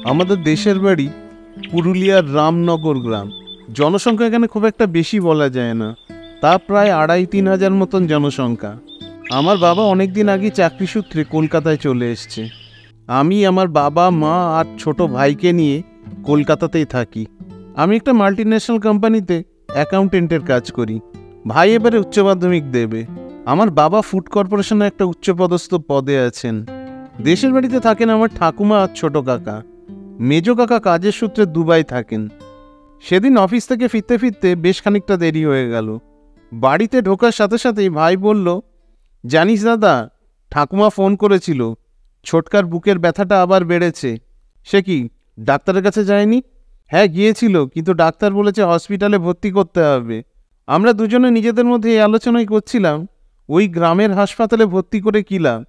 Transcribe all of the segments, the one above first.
আমাদের দেশের বাড়ি পুরুলিয়ার রামনগর গ্রাম। জনসংখ্যা এখানে খুব একটা বেশি বলা যায় না, তা প্রায় 2,5-3 হাজার মতন জনসংখ্যা। আমার বাবা অনেক দিন আগে চাকরি সূত্রে কলকাতায় চলে এসছে। আমি আমার বাবা মা আর ছোট ভাইকে নিয়ে কলকাতাতেই থাকি। আমি একটা মাল্টিন্যাশনাল কোম্পানিতে অ্যাকাউন্টেন্টের কাজ করি। ভাই এবারে উচ্চ মাধ্যমিক দেবে। আমার বাবা ফুড কর্পোরেশনে একটা উচ্চপদস্থ পদে আছেন। দেশের বাড়িতে থাকেন আমার ঠাকুমা আর ছোট কাকা। মেজো কাকা কাজের সূত্রে দুবাই থাকেন। সেদিন অফিস থেকে ফিরতে ফিরতে বেশ খানিকটা দেরি হয়ে গেল। বাড়িতে ঢোকার সাথে সাথেই ভাই বলল, জানিস দাদা, ঠাকুমা ফোন করেছিল, ছোটকার বুকের ব্যথাটা আবার বেড়েছে। সে কি, ডাক্তারের কাছে যায়নি? হ্যাঁ গিয়েছিল, কিন্তু ডাক্তার বলেছে হসপিটালে ভর্তি করতে হবে। আমরা দুজনে নিজেদের মধ্যে এই আলোচনাই করছিলাম, ওই গ্রামের হাসপাতালে ভর্তি করে কী লাভ?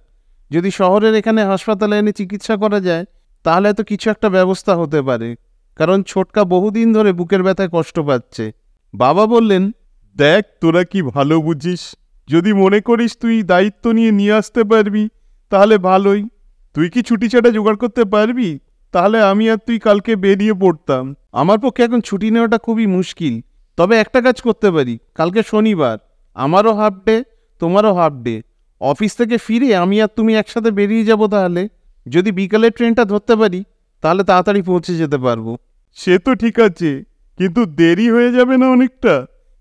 যদি শহরের এখানে হাসপাতালে এনে চিকিৎসা করা যায় তাহলে তো কিছু একটা ব্যবস্থা হতে পারে, কারণ ছোটকা বহুদিন ধরে বুকের ব্যথায় কষ্ট পাচ্ছে। বাবা বললেন, দেখ, তোরা কি ভালো বুঝিস। যদি মনে করিস তুই দায়িত্ব নিয়ে আসতে পারবি তাহলে ভালোই। তুই কি ছুটি ছাটা জোগাড় করতে পারবি? তাহলে আমি আর তুই কালকে বেরিয়ে পড়তাম। আমার পক্ষে এখন ছুটি নেওয়াটা খুবই মুশকিল, তবে একটা কাজ করতে পারি। কালকে শনিবার, আমারও হাফ ডে, তোমারও হাফ ডে। অফিস থেকে ফিরে আমি আর তুমি একসাথে বেরিয়ে যাব। তাহলে যদি বিকালের ট্রেনটা ধরতে পারি তাহলে তাড়াতাড়ি পৌঁছে যেতে পারবো। সে তো ঠিক আছে, কিন্তু দেরি হয়ে যাবে না অনেকটা?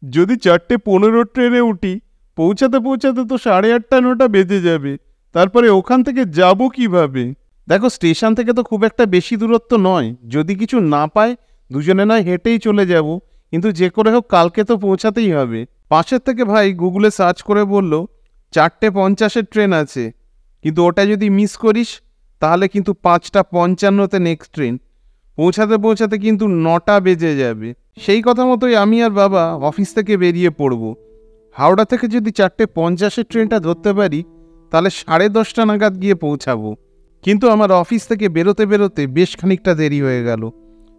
যদি 4:15 ট্রেনে উঠি, পৌঁছাতে পৌঁছাতে তো 8:30-9টা বেজে যাবে। তারপরে ওখান থেকে যাব কিভাবে? দেখো, স্টেশন থেকে তো খুব একটা বেশি দূরত্ব নয়। যদি কিছু না পায় দুজনে নয় হেঁটেই চলে যাব, কিন্তু যে করে হোক কালকে তো পৌঁছাতেই হবে। পাশের থেকে ভাই গুগলে সার্চ করে বলল 4:50 ট্রেন আছে, কিন্তু ওটা যদি মিস করিস তাহলে কিন্তু 5:55 নেক্সট ট্রেন। পৌঁছাতে পৌঁছাতে কিন্তু 9টা বেজে যাবে। সেই কথা মতোই আমি আর বাবা অফিস থেকে বেরিয়ে পড়ব। হাওড়া থেকে যদি 4:50 ট্রেনটা ধরতে পারি তাহলে 10:30 নাগাদ গিয়ে পৌঁছাবো। কিন্তু আমার অফিস থেকে বেরোতে বেরোতে বেশ খানিকটা দেরি হয়ে গেল।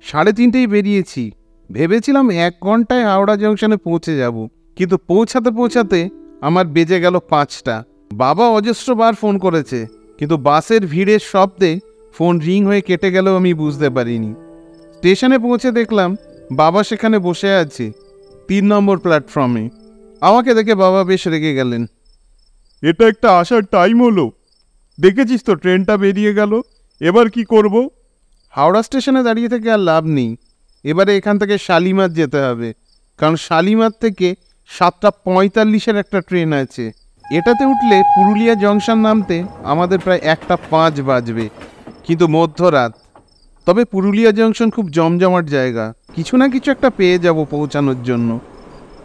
3:30 বেরিয়েছি, ভেবেছিলাম 1 ঘন্টায় হাওড়া জংশনে পৌঁছে যাব, কিন্তু পৌঁছাতে পৌঁছাতে আমার বেজে গেল 5টা। বাবা অজস্রবার ফোন করেছে, কিন্তু বাসের ভিড়ের শব্দে ফোন রিং হয়ে কেটে গেলেও আমি বুঝতে পারিনি। স্টেশনে পৌঁছে দেখলাম বাবা সেখানে বসে আছে 3 নম্বর প্ল্যাটফর্মে। আমাকে দেখে বাবা বেশ রেগে গেলেন। এটা একটা আসার টাইম হলো, দেখেছিস তো ট্রেনটা বেরিয়ে গেল, এবার কি করব? হাওড়া স্টেশনে দাঁড়িয়ে থেকে আর লাভ নেই, এবারে এখান থেকে শালিমার যেতে হবে, কারণ শালিমার থেকে 7:45 একটা ট্রেন আছে। এটাতে উঠলে পুরুলিয়া জংশন নামতে আমাদের প্রায় 1:05 বাজবে, কিন্তু মধ্যরাত। তবে পুরুলিয়া জংশন খুব জমজমাট জায়গা, কিছু না কিছু একটা পেয়ে যাব পৌঁছানোর জন্য।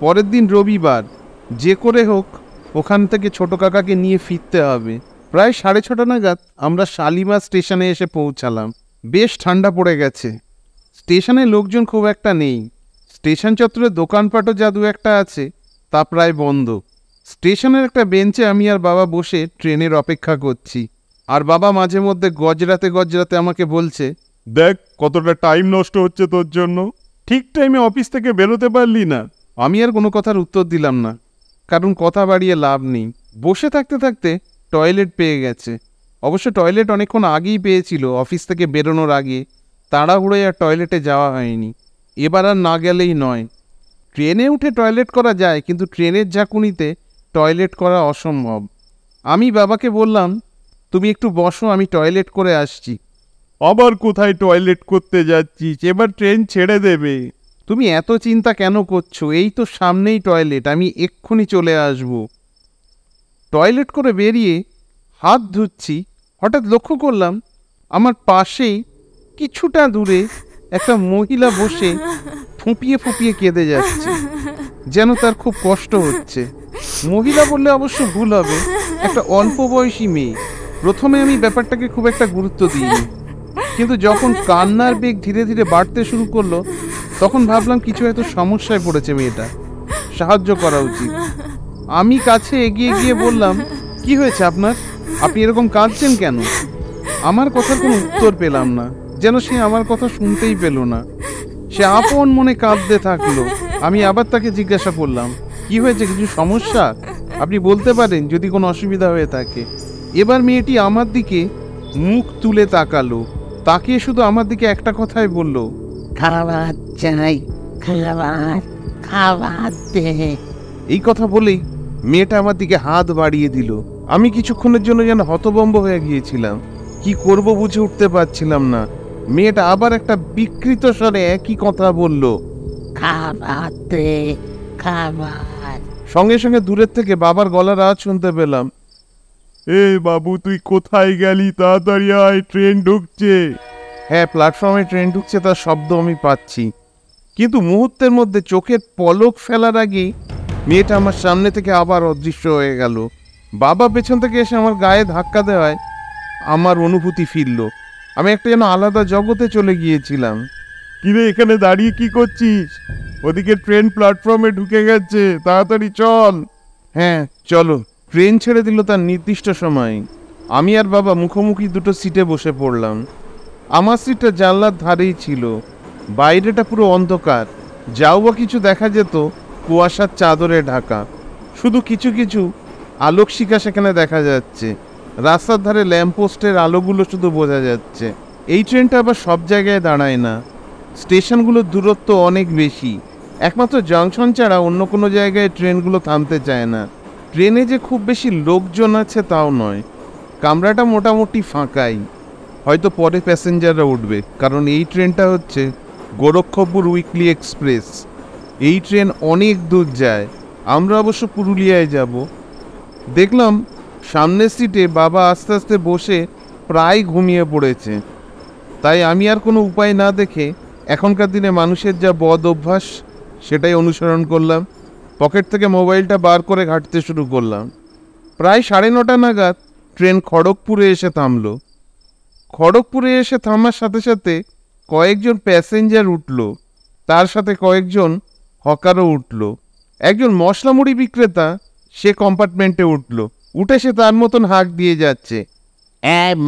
পরের দিন রবিবার, যে করে হোক ওখান থেকে ছোট কাকাকে নিয়ে ফিরতে হবে। প্রায় 6:30 নাগাদ আমরা শালিমার স্টেশনে এসে পৌঁছালাম। বেশ ঠান্ডা পড়ে গেছে, স্টেশনে লোকজন খুব একটা নেই। স্টেশন চত্বরে দোকানপাটও যা দু একটা আছে তা প্রায় বন্ধ। স্টেশনের একটা বেঞ্চে আমি আর বাবা বসে ট্রেনের অপেক্ষা করছি, আর বাবা মাঝে মধ্যে গজরাতে গজরাতে আমাকে বলছে, দেখ কতটা টাইম নষ্ট হচ্ছে তোর জন্য, ঠিক টাইমে অফিস থেকে বেরোতে পারলি না। আমি আর কোনো কথার উত্তর দিলাম না, কারণ কথা বাড়িয়ে লাভ নেই। বসে থাকতে থাকতে টয়লেট পেয়ে গেছে। অবশ্য টয়লেট অনেকক্ষণ আগেই পেয়েছিল, অফিস থেকে বেরোনোর আগে। তাড়াহুড়োয় আর টয়লেটে যাওয়া হয়নি। এবার আর না গেলেই নয়। ট্রেনে উঠে টয়লেট করা যায়, কিন্তু ট্রেনের ঝাঁকুনিতে টয়লেট করা অসম্ভব। আমি বাবাকে বললাম, তুমি একটু বসো, আমি টয়লেট করে আসছি। আবার কোথায় টয়লেট করতে যাচ্ছিস? এবার ট্রেন ছেড়ে দেবে। তুমি এত চিন্তা কেন করছো? এই তো সামনেই টয়লেট, আমি এক্ষুনি চলে আসব। টয়লেট করে বেরিয়ে হাত ধুচ্ছি, হঠাৎ লক্ষ্য করলাম আমার পাশেই কিছুটা দূরে একটা মহিলা বসে ফুঁপিয়ে ফুঁপিয়ে কেঁদে যাচ্ছে, যেন তার খুব কষ্ট হচ্ছে। মহিলা বললে অবশ্য ভুল হবে, একটা অল্প বয়সী মেয়ে। প্রথমে আমি ব্যাপারটাকে খুব একটা গুরুত্ব দিইনি, কিন্তু যখন কান্নার বেগ ধীরে ধীরে বাড়তে শুরু করলো তখন ভাবলাম কিছু হয়তো সমস্যায় পড়েছে মেয়েটা, সাহায্য করা উচিত। আমি কাছে এগিয়ে গিয়ে বললাম, কি হয়েছে আপনার? আপনি এরকম কাঁদছেন কেন? আমার কথার কোনো উত্তর পেলাম না, যেন সে আমার কথা শুনতেই পেল না। সে আপন মনে কাঁদতে থাকলো। আমি আবার তাকে জিজ্ঞাসা করলাম, কি হয়েছে, কিছু সমস্যা? আপনি বলতে পারেন যদি কোনো অসুবিধা হয়ে থাকে। এবার মেয়েটি আমার দিকে মুখ তুলে তাকালো, তাকিয়ে শুধু আমার দিকে একটা কথাই বলল, খাবার চাই, খাবার, খাবার দে। এই কথা বলেই মেয়েটা আমার দিকে হাত বাড়িয়ে দিল। আমি কিছুক্ষণের জন্য যেন হতভম্ব হয়ে গিয়েছিলাম, কি করব বুঝে উঠতে পারছিলাম না। মেয়েটা আবার একটা বিকৃত স্বরে একই কথা বলল। খাবার দে, খাবার। সঙ্গে সঙ্গে দূরের থেকে বাবার গলার আওয়াজ শুনতে পেলাম। এ বাবু, তুই কোথায় গেলি? তাড়াতাড়ি আয়, ট্রেন ঢুকছে। হ্যাঁ, প্ল্যাটফর্মে ট্রেন ঢুকছে তার শব্দ আমি পাচ্ছি, কিন্তু মুহূর্তের মধ্যে চোখের পলক ফেলার আগেই মেয়েটা আমার সামনে থেকে আবার অদৃশ্য হয়ে গেল। বাবা পেছন থেকে এসে আমার গায়ে ধাক্কা দেওয়ায় আমার অনুভূতি ফিরল। আমি একটা যেন আলাদা জগতে চলে গিয়েছিলাম। কিরে, এখানে দাঁড়িয়ে কি করছিস? ওদিকে ট্রেন প্ল্যাটফর্মে ঢুকে গেছে, তাড়াতাড়ি চল। হ্যাঁ চলো। ট্রেন ছেড়ে দিল তার নির্দিষ্ট সময়। আমি আর বাবা মুখোমুখি দুটো সিটে বসে পড়লাম। আমার সিটটা জানলার ধারেই ছিল। বাইরেটা পুরো অন্ধকার, যাও বা কিছু দেখা যেত কুয়াশার চাদরে ঢাকা। শুধু কিছু কিছু আলোকশিখা সেখানে দেখা যাচ্ছে। রাস্তার ধারে ল্যাম্পপোস্টের আলোগুলো শুধু বোঝা যাচ্ছে। এই ট্রেনটা আবার সব জায়গায় দাঁড়ায় না, স্টেশনগুলোর দূরত্ব অনেক বেশি। একমাত্র জংশন ছাড়া অন্য কোনো জায়গায় ট্রেনগুলো থামতে চায় না। ট্রেনে যে খুব বেশি লোকজন আছে তাও নয়, কামরাটা মোটামুটি ফাঁকাই। হয়তো পরে প্যাসেঞ্জাররা উঠবে, কারণ এই ট্রেনটা হচ্ছে গোরক্ষপুর উইকলি এক্সপ্রেস। এই ট্রেন অনেক দূর যায়। আমরা অবশ্য পুরুলিয়ায় যাব। দেখলাম সামনের সিটে বাবা আস্তে আস্তে বসে প্রায় ঘুমিয়ে পড়েছে। তাই আমি আর কোনো উপায় না দেখে এখনকার দিনে মানুষের যা বদ অভ্যাস সেটাই অনুসরণ করলাম। পকেট থেকে মোবাইলটা বার করে ঘাঁটতে শুরু করলাম। প্রায় 9:30 নাগাদ ট্রেন খড়গপুরে এসে থামল। খড়গপুরে এসে থামার সাথে সাথে কয়েকজন প্যাসেঞ্জার উঠল, তার সাথে কয়েকজন হকারও উঠল। একজন মশলা মুড়ি বিক্রেতা সে কম্পার্টমেন্টে উঠল। উঠে সে তার মতন হাঁক দিয়ে যাচ্ছে,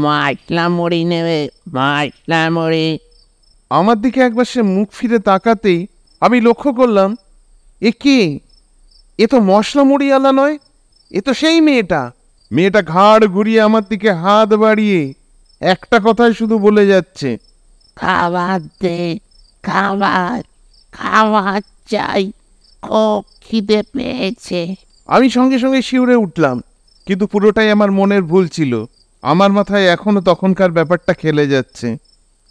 মশলা মুড়ি নেবে, মশলা মুড়ি। আমার দিকে একবার সে মুখ ফিরে তাকাতেই আমি লক্ষ্য করলাম, এ কে? এ তো মশলা মুড়িওয়ালা নয়, এ তো সেই মেয়েটা। মেয়েটা ঘাড় ঘুরিয়ে আমার দিকে হাত বাড়িয়ে একটা কথাই শুধু বলে যাচ্ছে, খাবার দে, খাবার, খাবার চাই, খুব খিদে পেয়েছে। আমি সঙ্গে সঙ্গে শিউরে উঠলাম, কিন্তু পুরোটাই আমার মনের ভুল ছিল। আমার মাথায় এখনো তখনকার ব্যাপারটা খেলে যাচ্ছে।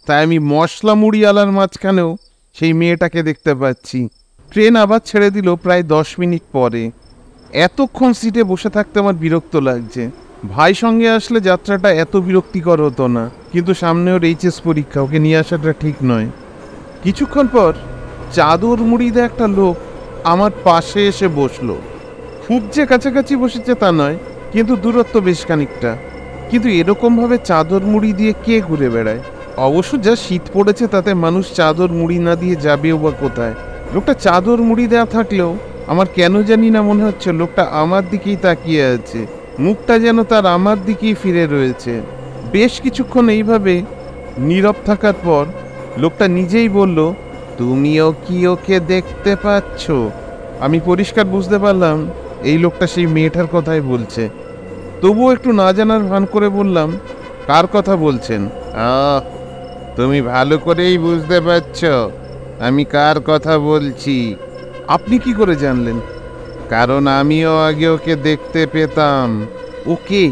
তাই আমি মশলা মুড়িওয়ালার মাঝখানেও সেই মেয়েটাকে দেখতে পাচ্ছি। ট্রেন আবার ছেড়ে দিল প্রায় 10 মিনিট পরে। এতক্ষণ সিটে বসে থাকতে আমার বিরক্ত লাগছে। ভাই সঙ্গে আসলে যাত্রাটা এত বিরক্তিকর হতো না, কিন্তু সামনে ওর এইচএস পরীক্ষা, ওকে নিয়ে আসাটা ঠিক নয়। কিছুক্ষণ পর চাদর মুড়ি দিয়ে একটা লোক আমার পাশে এসে বসলো। খুব যে কাছাকাছি বসেছে তা নয়, কিন্তু দূরত্ব বেশ খানিকটা। কিন্তু এরকমভাবে চাদর মুড়ি দিয়ে কে ঘুরে বেড়ায়? অবশ্য যা শীত পড়েছে তাতে মানুষ চাদর মুড়ি না দিয়ে যাবেও বা কোথায়। লোকটা চাদর মুড়ি দেওয়া থাকলেও আমার কেন জানি না মনে হচ্ছে লোকটা আমার দিকেই তাকিয়ে আছে, মুখটা যেন তার আমার দিকেই ফিরে রয়েছে। বেশ কিছুক্ষণ এইভাবে নীরব থাকার পর লোকটা নিজেই বলল, তুমিও কি ওকে দেখতে পাচ্ছ? আমি পরিষ্কার বুঝতে পারলাম এই লোকটা সেই মেয়েটার কথাই বলছে। তবুও একটু না জানার ভান করে বললাম, কার কথা বলছেন? তুমি ভালো করেই বুঝতে পারছ আমি কার কথা বলছি। আপনি কি করে জানলেন? কারণ আমিও আগে ওকে দেখতে পেতাম। ওকে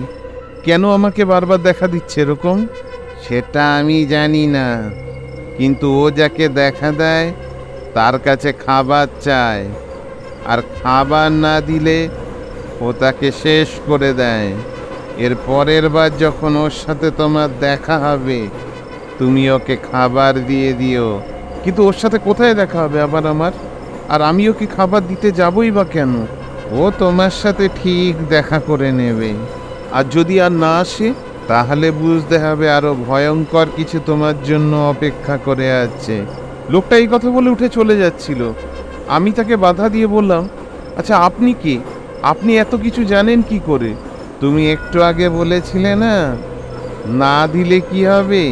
কেন আমাকে বারবার দেখা দিচ্ছে এরকম? সেটা আমি জানি না, কিন্তু ও যাকে দেখা দেয় তার কাছে খাবার চায়, আর খাবার না দিলে ও তাকে শেষ করে দেয়। এর পরের বার যখন ওর সাথে তোমার দেখা হবে তুমি ওকে খাবার দিয়ে দিও। কিন্তু ওর সাথে কোথায় দেখা হবে আবার আমার? আর আমি ওকে খাবার দিতে যাবই বা কেন? ও তোমার সাথে ঠিক দেখা করে নেবে, আর যদি আর না আসে তাহলে বুঝতে হবে আরো ভয়ঙ্কর কিছু তোমার জন্য অপেক্ষা করে আছে। লোকটা এই কথা বলে উঠে চলে যাচ্ছিল। আমি তাকে বাধা দিয়ে বললাম, আচ্ছা আপনি কে? আপনি এত কিছু জানেন কি করে? তুমি একটু আগে বলেছিলে না, না দিলে কি হবে?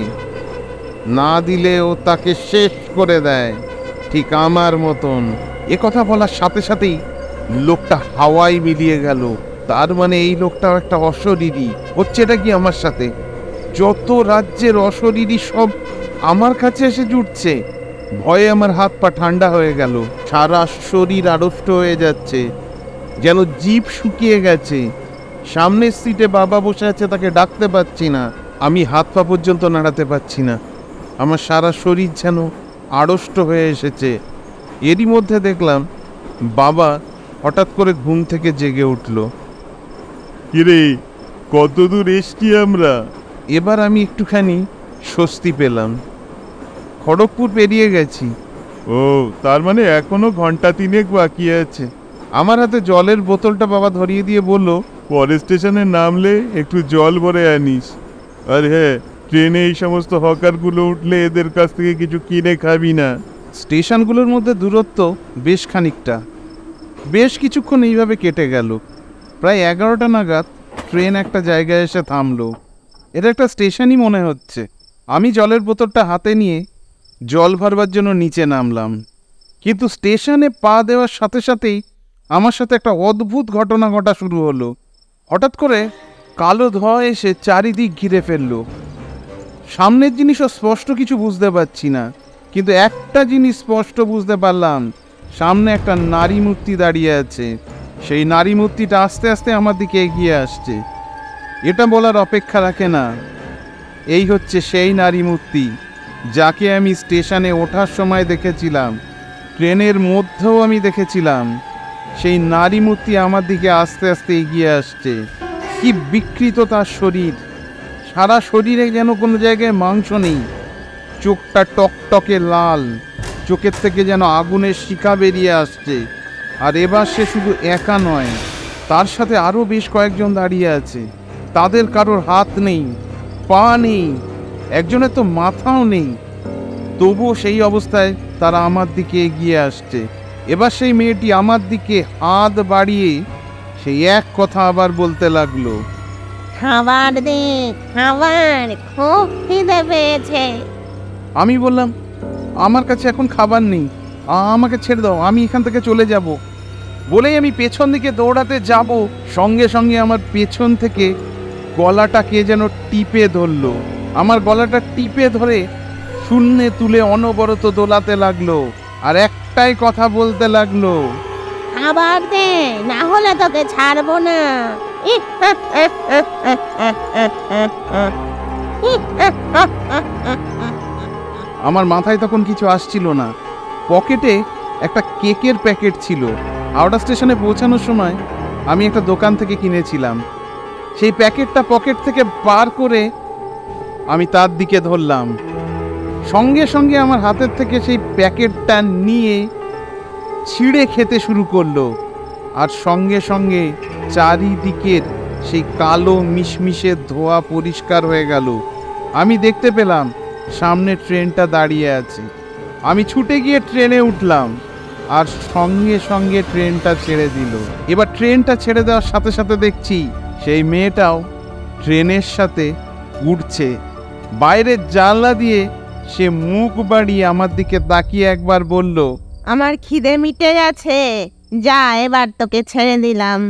না দিলে ও তাকে শেষ করে দেয়, ঠিক আমার মতন। এ কথা বলার সাথে সাথেই লোকটা হাওয়ায় মিলিয়ে গেল। তার মানে এই লোকটাও একটা অশরীরী। হচ্ছেটা কি আমার সাথে? যত রাজ্যের অশরীরী সব আমার কাছে এসে জুটছে। ভয়ে আমার হাত পা ঠান্ডা হয়ে গেল, সারা শরীর আড়ষ্ট হয়ে যাচ্ছে, যেন জিভ শুকিয়ে গেছে। সামনের সিটে বাবা বসে আছে, তাকে ডাকতে পাচ্ছি না, আমি হাত পা পর্যন্ত নাড়াতে পারছি না। আমার সারা শরীর যেন আড়ষ্ট হয়ে এসেছে। এরই মধ্যে দেখলাম বাবা হঠাৎ করে ঘুম থেকে জেগে উঠল। কিরে, কত দূর এসছি আমরা? এবার আমি একটুখানি স্বস্তি পেলাম। খড়গপুর পেরিয়ে গেছি। ও, তার মানে এখনো ঘন্টা তিনেক বাকি আছে। আমার হাতে জলের বোতলটা বাবা ধরিয়ে দিয়ে বলল, পরের স্টেশনে নামলে একটু জল ভরে আনিস। আর হ্যাঁ, ট্রেনে এই সমস্ত হকারগুলো উঠলে এদের কাছ থেকে কিছু কিনে খাবি না। স্টেশনগুলোর মধ্যে দূরত্ব বেশ খানিকটা। বেশ কিছুক্ষণ এইভাবে কেটে গেল। প্রায় 11টা নাগাদ ট্রেন একটা জায়গায় এসে থামলো। এটা একটা স্টেশনই মনে হচ্ছে। আমি জলের বোতলটা হাতে নিয়ে জল ভরবার জন্য নিচে নামলাম, কিন্তু স্টেশনে পা দেওয়ার সাথে সাথেই আমার সাথে একটা অদ্ভুত ঘটনা ঘটা শুরু হলো। হঠাৎ করে কালো ধোঁয়া এসে চারিদিক ঘিরে ফেললো। সামনের জিনিসও স্পষ্ট কিছু বুঝতে পারছি না, কিন্তু একটা জিনিস স্পষ্ট বুঝতে পারলাম, সামনে একটা নারী মূর্তি দাঁড়িয়ে আছে। সেই নারী মূর্তিটা আস্তে আস্তে আমার দিকে এগিয়ে আসছে। এটা বলার অপেক্ষা রাখে না, এই হচ্ছে সেই নারী মূর্তি যাকে আমি স্টেশনে ওঠার সময় দেখেছিলাম, ট্রেনের মধ্যেও আমি দেখেছিলাম। সেই নারী মূর্তি আমার দিকে আস্তে আস্তে এগিয়ে আসছে। কি বিকৃত তার শরীর, সারা শরীরে যেন কোনো জায়গায় মাংস নেই। চোখটা টকটকে লাল, চোখের থেকে যেন আগুনের শিখা বেরিয়ে আসছে। আর এবার সে শুধু একা নয়, তার সাথে আরও বেশ কয়েকজন দাঁড়িয়ে আছে। তাদের কারোর হাত নেই, পা নেই, একজনের তো মাথাও নেই। তবুও সেই অবস্থায় তারা আমার দিকে এগিয়ে আসছে। এবার সেই মেয়েটি আমার দিকে হাত বাড়িয়ে সেই এক কথা আবার বলতে লাগলো, খাবার দে, খাবার, খুব খিদে পেয়েছে। আমি বললাম, আমার কাছে এখন খাবার নেই, আমাকে ছেড়ে দাও, আমি এখান থেকে চলে যাব। বলেই আমি পেছন দিকে দৌড়াতে যাব, সঙ্গে সঙ্গে আমার পেছন থেকে গলাটা কে যেন টিপে ধরলো। আমার গলাটা টিপে ধরে শূন্যে তুলে অনবরত দোলাতে লাগলো, আর একটাই কথা বলতে লাগলো, খাবার দে, না হলে তোকে ছাড়বো না। আমার মাথায় তখন কিছু আসছিল না। পকেটে একটা কেকের প্যাকেট ছিল, হাওড়া স্টেশনে পৌঁছানোর সময় আমি একটা দোকান থেকে কিনেছিলাম। সেই প্যাকেটটা পকেট থেকে বার করে আমি তার দিকে ধরলাম। সঙ্গে সঙ্গে আমার হাতের থেকে সেই প্যাকেটটা নিয়ে ছিঁড়ে খেতে শুরু করলো, আর সঙ্গে সঙ্গে চারিদিকের সেই কালো মিশমিশে ধোঁয়া পরিষ্কার হয়ে গেল। আমি দেখতে পেলাম সামনে ট্রেনটা দাঁড়িয়ে আছে। আমি ছুটে গিয়ে ট্রেনে উঠলাম, আর সঙ্গে সঙ্গে ট্রেনটা ছেড়ে দিল। এবার ট্রেনটা ছেড়ে দেওয়ার সাথে সাথে দেখছি সেই মেয়েটাও ট্রেনের সাথে উঠছে। বাইরের জানলা দিয়ে সে মুখ বাড়িয়ে আমার দিকে তাকিয়ে একবার বলল, আমার খিদে মিটে গেছে, যা এবার তোকে ছেড়ে দিলাম।